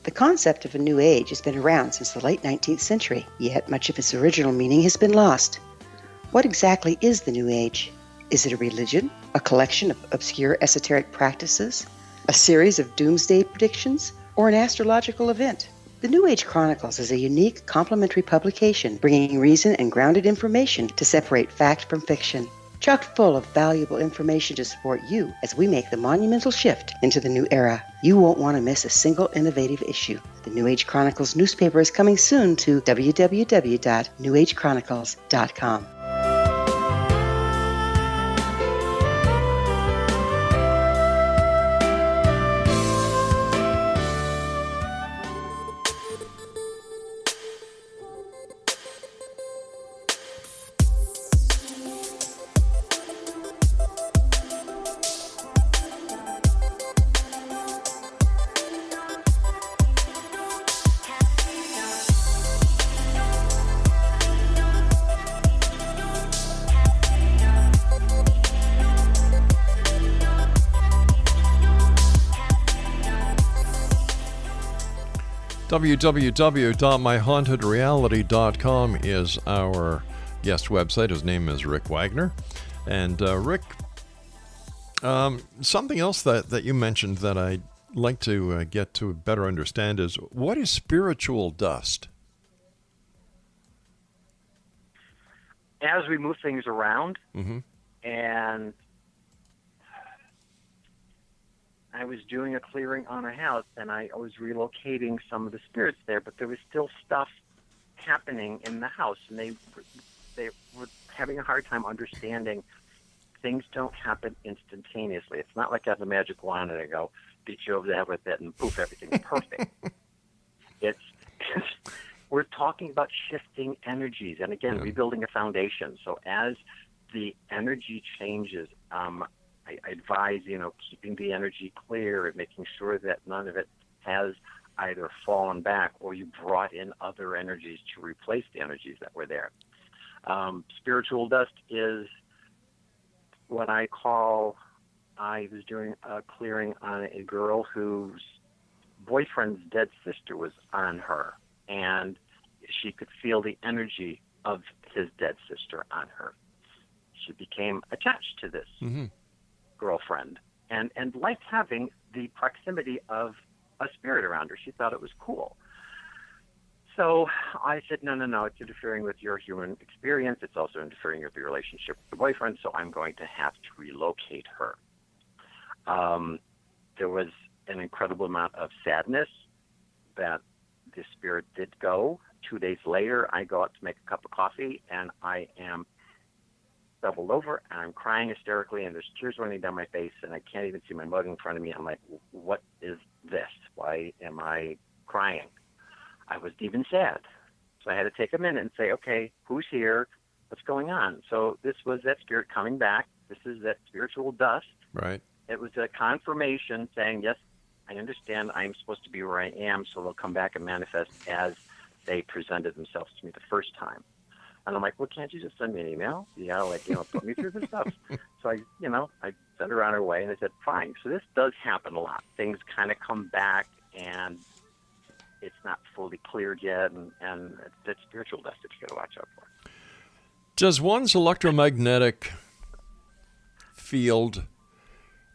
The concept of a new age has been around since the late 19th century, yet much of its original meaning has been lost. What exactly is the new age? Is it a religion, a collection of obscure esoteric practices, a series of doomsday predictions, or an astrological event? The New Age Chronicles is a unique complementary publication bringing reason and grounded information to separate fact from fiction. Chock full of valuable information to support you as we make the monumental shift into the new era. You won't want to miss a single innovative issue. The New Age Chronicles newspaper is coming soon to www.newagechronicles.com. www.myhauntedreality.com is our guest website. His name is Rick Wagner. And Rick, something else that you mentioned that I'd like to get to better understand is, what is spiritual dust? As we move things around, Mm-hmm. and I was doing a clearing on a house, and I was relocating some of the spirits there, but there was still stuff happening in the house, and they were having a hard time understanding things don't happen instantaneously. It's not like I have a magic wand and I go, beat you over the head with it, and poof, everything's perfect. We're talking about shifting energies, and again, rebuilding a foundation. So as the energy changes, I advise, keeping the energy clear and making sure that none of it has either fallen back or you brought in other energies to replace the energies that were there. Spiritual dust is what I was doing a clearing on a girl whose boyfriend's dead sister was on her, and she could feel the energy of his dead sister on her. She became attached to this girlfriend and liked having the proximity of a spirit around her. She thought it was cool. So I said, no, it's interfering with your human experience. It's also interfering with your relationship with the boyfriend, so I'm going to have to relocate her. There was an incredible amount of sadness that the spirit did go. 2 days later, I go out to make a cup of coffee, and I am doubled over, and I'm crying hysterically, and there's tears running down my face, and I can't even see my mug in front of me. I'm like, what is this? Why am I crying? I was deep and sad. So I had to take a minute and say, okay, who's here? What's going on? So this was that spirit coming back. This is that spiritual dust. Right. It was a confirmation saying, yes, I understand I'm supposed to be where I am, so they'll come back and manifest as they presented themselves to me the first time. And I'm like, well, can't you just send me an email? Put me through the stuff. So I sent her on her way, and I said, fine. So this does happen a lot. Things kind of come back, and it's not fully cleared yet, and that's spiritual dust that you got to watch out for. Does one's electromagnetic field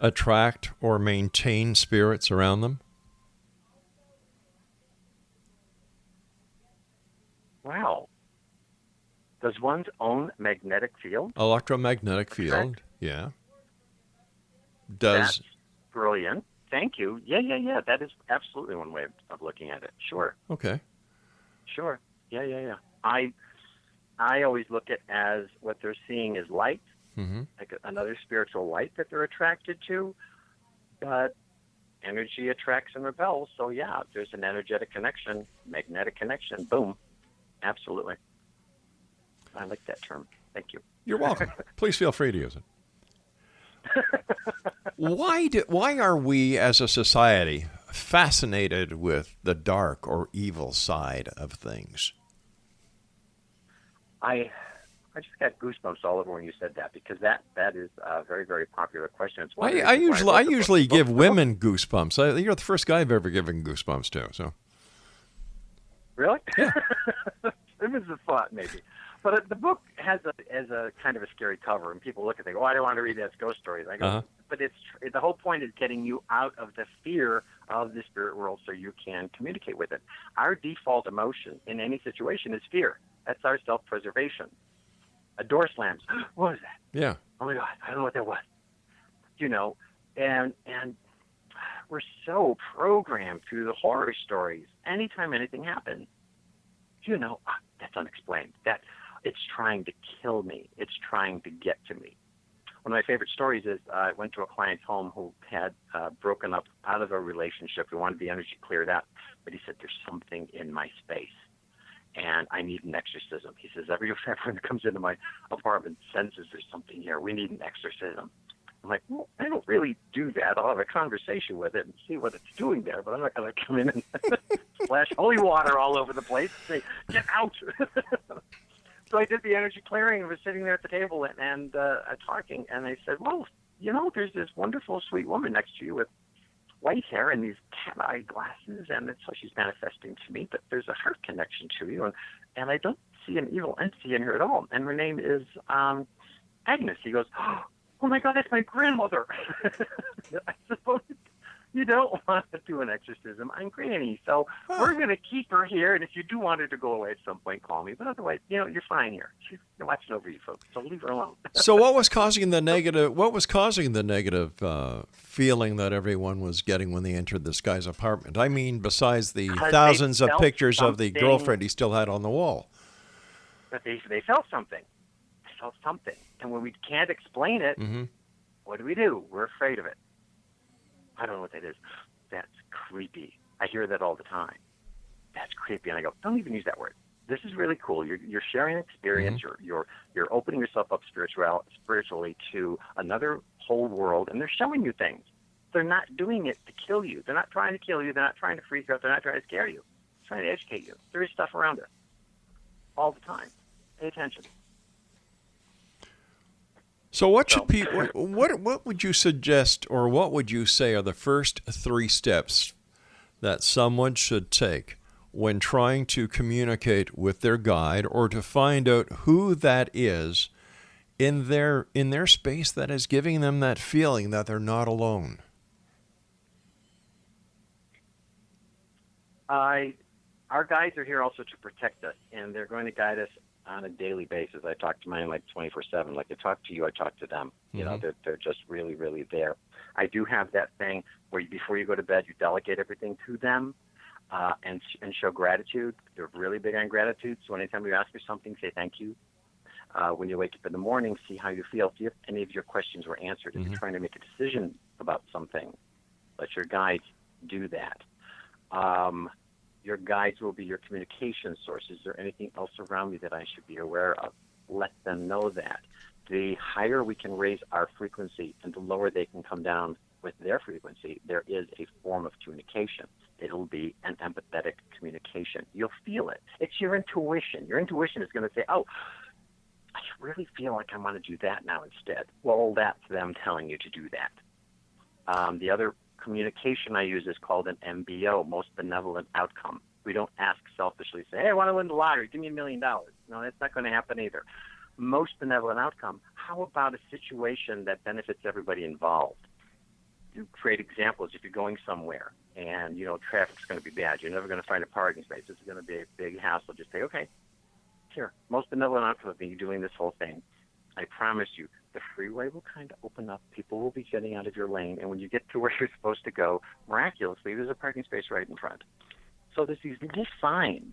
attract or maintain spirits around them? Wow. Does one's own magnetic field? Electromagnetic field, yeah. That's brilliant. Thank you. Yeah. That is absolutely one way of looking at it. Sure. Okay. Sure. Yeah. I always look at as what they're seeing is light, like another spiritual light that they're attracted to, but energy attracts and repels. So yeah, if there's an energetic connection, magnetic connection, boom. Absolutely. I like that term. Thank you. You're welcome. Please feel free to use it. Why are we as a society fascinated with the dark or evil side of things? I just got goosebumps all over when you said that, because that is a very, very popular question. It's I usually give women goosebumps. You're the first guy I've ever given goosebumps to. So. Really? Yeah. It was a thought, maybe. But the book has a kind of a scary cover, and people look at it and go, I don't want to read that ghost stories. I go, but the whole point is getting you out of the fear of the spirit world so you can communicate with it. Our default emotion in any situation is fear. That's our self-preservation. A door slams. What was that? Yeah. Oh, my God. I don't know what that was. And we're so programmed through the horror stories. Anytime anything happens, that's unexplained. That it's trying to kill me. It's trying to get to me. One of my favorite stories is I went to a client's home who had broken up out of a relationship. He wanted the energy cleared out, but he said, there's something in my space, and I need an exorcism. He says, everyone that comes into my apartment senses there's something here. We need an exorcism. I'm like, well, I don't really do that. I'll have a conversation with it and see what it's doing there, but I'm not going to come in and splash holy water all over the place and say, get out. So I did the energy clearing and was sitting there at the table and talking, and I said, well, there's this wonderful, sweet woman next to you with white hair and these cat-eye glasses, and so she's manifesting to me, but there's a heart connection to you, and I don't see an evil entity in her at all. And her name is Agnes. He goes, oh my God, that's my grandmother. I suppose you don't want to do an exorcism on Granny, so we're going to keep her here, and if you do want her to go away at some point, call me. But otherwise, you're fine here. She's watching over you folks, so leave her alone. So what was causing the negative? What was causing the negative feeling that everyone was getting when they entered this guy's apartment? I mean, besides the thousands of pictures of the girlfriend he still had on the wall. But they felt something. They felt something. And when we can't explain it, what do? We're afraid of it. I don't know what that is. That's creepy. I hear that all the time. That's creepy. And I go, don't even use that word. This is really cool. You're sharing an experience. You're opening yourself up spiritually to another whole world, and they're showing you things. They're not doing it to kill you. They're not trying to kill you. They're not trying to freak you out. They're not trying to scare you. They're trying to educate you. There is stuff around us all the time. Pay attention. So what should people? What would you suggest, or what would you say are the first 3 steps that someone should take when trying to communicate with their guide, or to find out who that is in their space that is giving them that feeling that they're not alone? Our guides are here also to protect us, and they're going to guide us on a daily basis. I talk to mine like 24/7. Like I talk to you, I talk to them. You know, they're just really, really there. I do have that thing where before you go to bed, you delegate everything to them and show gratitude. They're really big on gratitude. So anytime you ask for something, say thank you. When you wake up in the morning, see how you feel. See if any of your questions were answered. If you're trying to make a decision about something, let your guides do that. Your guides will be your communication source. Is there anything else around me that I should be aware of? Let them know that. The higher we can raise our frequency and the lower they can come down with their frequency, there is a form of communication. It'll be an empathetic communication. You'll feel it. It's your intuition. Your intuition is going to say, oh, I really feel like I want to do that now instead. Well, that's them telling you to do that. The other communication I use is called an MBO, most benevolent outcome. We don't ask selfishly, say, hey, I want to win the lottery, give me $1 million. No, that's not going to happen either. Most benevolent outcome, how about a situation that benefits everybody involved? You create examples. If you're going somewhere and, traffic's going to be bad, you're never going to find a parking space. This is going to be a big hassle. Just say, okay, here, most benevolent outcome of me doing this whole thing. I promise you, the freeway will kind of open up. People will be getting out of your lane. And when you get to where you're supposed to go, miraculously, there's a parking space right in front. So there's these little signs.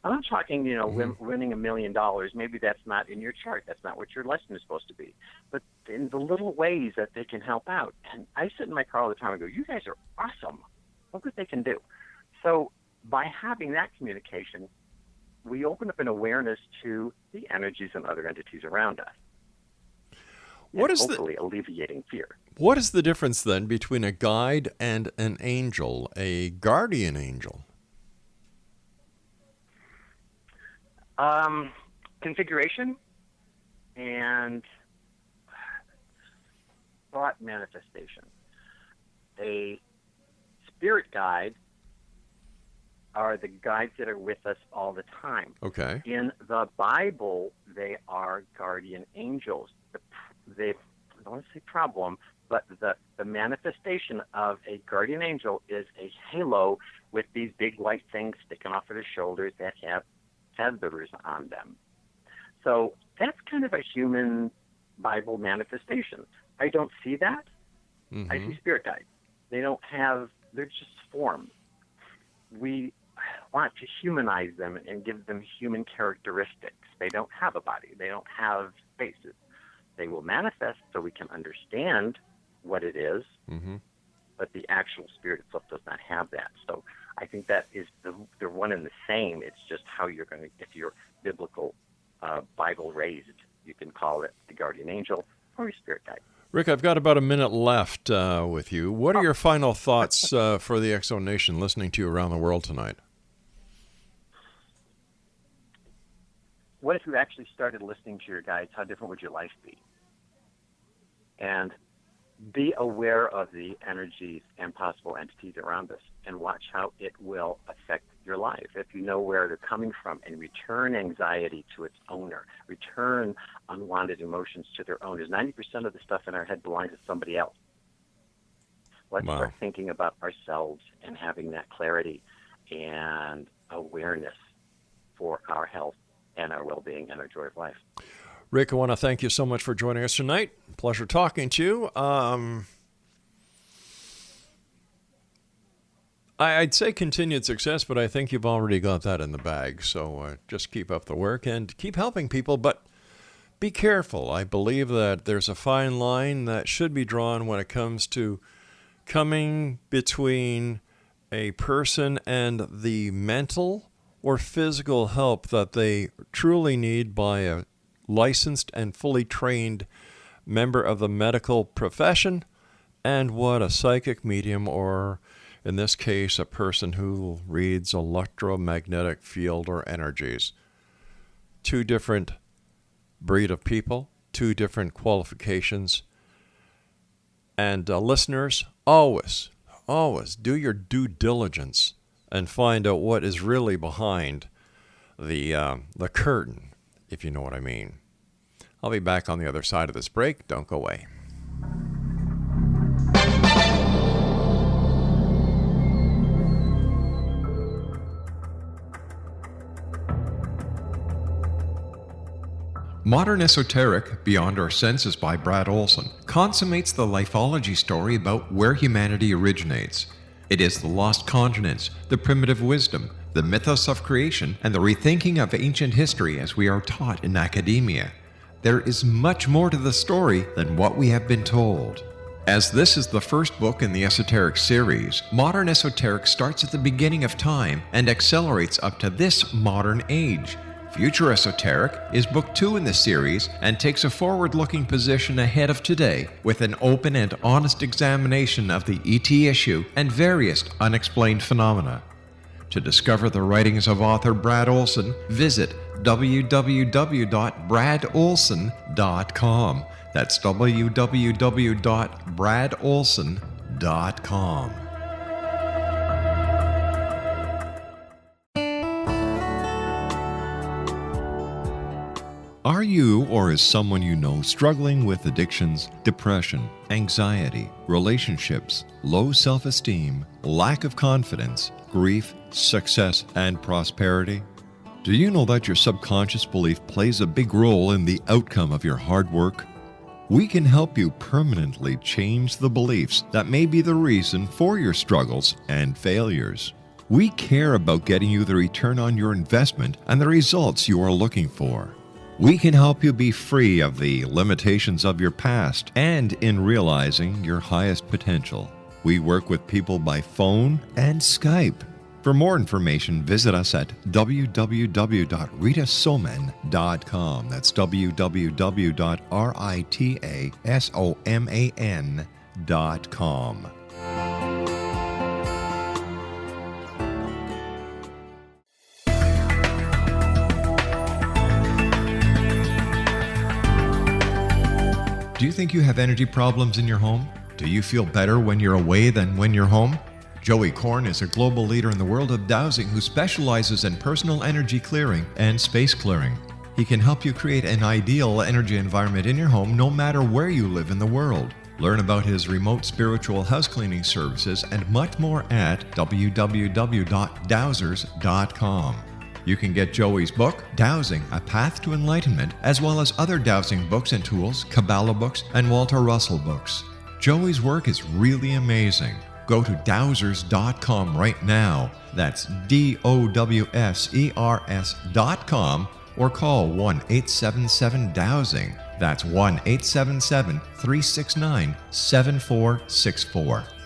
I'm not talking, winning $1 million. Maybe that's not in your chart. That's not what your lesson is supposed to be. But in the little ways that they can help out. And I sit in my car all the time and go, you guys are awesome. Look what they can do. So by having that communication, we open up an awareness to the energies and other entities around us. Hopefully alleviating fear. What is the difference then between a guide and an angel, a guardian angel? Configuration and thought manifestation. A spirit guide are the guides that are with us all the time. Okay. In the Bible, they are guardian angels. I don't want to say problem, but the manifestation of a guardian angel is a halo with these big white things sticking off of their shoulders that have feathers on them. So that's kind of a human Bible manifestation. I don't see that. I see spirit guides. They're just forms. We want to humanize them and give them human characteristics. They don't have a body. They don't have faces. They will manifest so we can understand what it is, but the actual spirit itself does not have that. So I think that is they're one and the same. It's just how you're going to, if you're biblical, Bible raised, you can call it the guardian angel or your spirit guide. Rick, I've got about a minute left with you. What are your final thoughts for the X Zone Nation listening to you around the world tonight? What if you actually started listening to your guides? How different would your life be? And be aware of the energies and possible entities around us and watch how it will affect your life. If you know where they're coming from and return anxiety to its owner, return unwanted emotions to their owners. 90% of the stuff in our head belongs to somebody else. Let's start thinking about ourselves and having that clarity and awareness for our health and our well-being and our joy of life. Rick, I want to thank you so much for joining us tonight. Pleasure talking to you. I'd say continued success, but I think you've already got that in the bag. So just keep up the work and keep helping people, but be careful. I believe that there's a fine line that should be drawn when it comes to coming between a person and the mental or physical help that they truly need by a licensed and fully trained member of the medical profession, and what a psychic medium, or in this case, a person who reads electromagnetic field or energies. Two different breed of people, two different qualifications. And listeners, always do your due diligence and find out what is really behind the curtain, if you know what I mean. I'll be back on the other side of this break. Don't go away. Modern Esoteric, Beyond Our Senses by Brad Olson, consummates the lifology story about where humanity originates. It is the lost continents, the primitive wisdom, the mythos of creation, and the rethinking of ancient history as we are taught in academia. There is much more to the story than what we have been told. As this is the first book in the Esoteric series, Modern Esoteric starts at the beginning of time and accelerates up to this modern age. Future Esoteric is book 2 in the series and takes a forward-looking position ahead of today with an open and honest examination of the ET issue and various unexplained phenomena. To discover the writings of author Brad Olson, visit www.bradolson.com. That's www.bradolson.com. Are you or is someone you know struggling with addictions, depression, anxiety, relationships, low self-esteem, lack of confidence, grief, success, and prosperity? Do you know that your subconscious belief plays a big role in the outcome of your hard work? We can help you permanently change the beliefs that may be the reason for your struggles and failures. We care about getting you the return on your investment and the results you are looking for. We can help you be free of the limitations of your past and in realizing your highest potential. We work with people by phone and Skype. For more information, visit us at www.ritasoman.com. That's www.ritasoman.com. Do you think you have energy problems in your home? Do you feel better when you're away than when you're home? Joey Korn is a global leader in the world of dowsing who specializes in personal energy clearing and space clearing. He can help you create an ideal energy environment in your home no matter where you live in the world. Learn about his remote spiritual house cleaning services and much more at www.dowsers.com. You can get Joey's book, Dowsing, A Path to Enlightenment, as well as other dowsing books and tools, Kabbalah books, and Walter Russell books. Joey's work is really amazing. Go to dowsers.com right now. That's DOWSERS.com, or call 1-877-DOWSING. That's 1-877-369-7464.